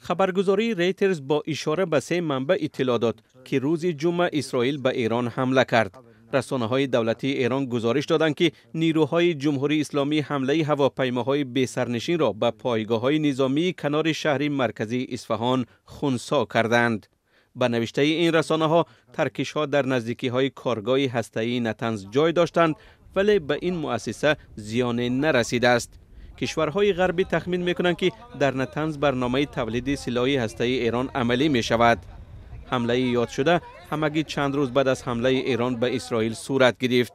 خبرگزاری ریترز با اشاره به 3 منبع اطلاع داد که روز جمعه اسرائیل به ایران حمله کرد. رسانه‌های دولتی ایران گزارش دادند که نیروهای جمهوری اسلامی حمله هواپیماهای بی‌سرنشین را به پایگاه‌های نظامی کنار شهر مرکزی اصفهان خنثی کردند. به نوشته این رسانه‌ها ترکش‌ها در نزدیکی‌های کارگاه هسته‌ای نتنز جای داشتند ولی به این مؤسسه زیان نرسیده است. کشورهای غربی تخمین می‌کنند که در نتنز برنامه تولید سلاح هسته‌ای ایران عملی می‌شود. حمله یاد شده همگی چند روز بعد از حمله ایران به اسرائیل صورت گرفت.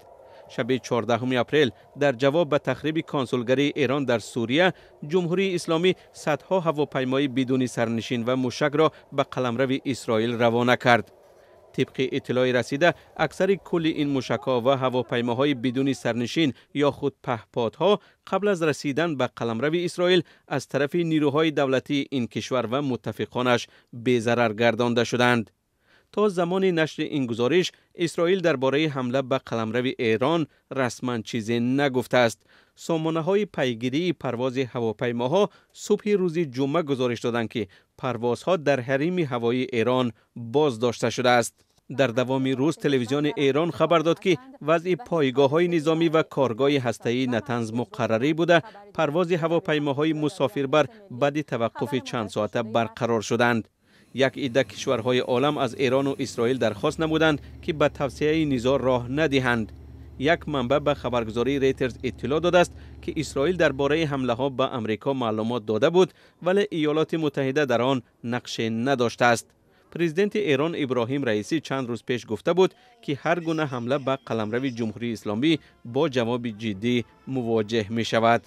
شب 14 اپریل در جواب به تخریب کنسولگری ایران در سوریه، جمهوری اسلامی صدها هواپیمای بدون سرنشین و موشک را به قلمرو اسرائیل روانه کرد. طبق اطلاع رسیده، اکثر کل این موشک‌ها و هواپیماهای بدون سرنشین یا خود پهپادها قبل از رسیدن به قلمرو اسرائیل از طرف نیروهای دولتی این کشور و متفقانش بی‌ضرر گردانده شدند. تا زمان نشر این گزارش، اسرائیل درباره حمله به قلمرو ایران رسما چیزی نگفته است. سامانه‌های پیگیری پرواز هواپیماها صبح روز جمعه گزارش دادند که پروازها در حریم هوایی ایران باز داشته شده است. در دوام روز تلویزیون ایران خبر داد که وضع پایگاه‌های نظامی و کارگاه هسته‌ای نتنز مقرری بوده، پرواز هواپیماهای مسافربر بعد توقف چند ساعته برقرار شدند. یک عده کشورهای عالم از ایران و اسرائیل درخواست نمودند که به توسعه نزاع راه ندهند. یک منبع به خبرگزاری ریترز اطلاع داده است که اسرائیل درباره حمله ها به امریکا معلومات داده بود ولی ایالات متحده در آن نقش نداشته است. پرزیدنت ایران ابراهیم رئیسی چند روز پیش گفته بود که هر گونه حمله به قلمرو جمهوری اسلامی با جواب جدی مواجه می شود.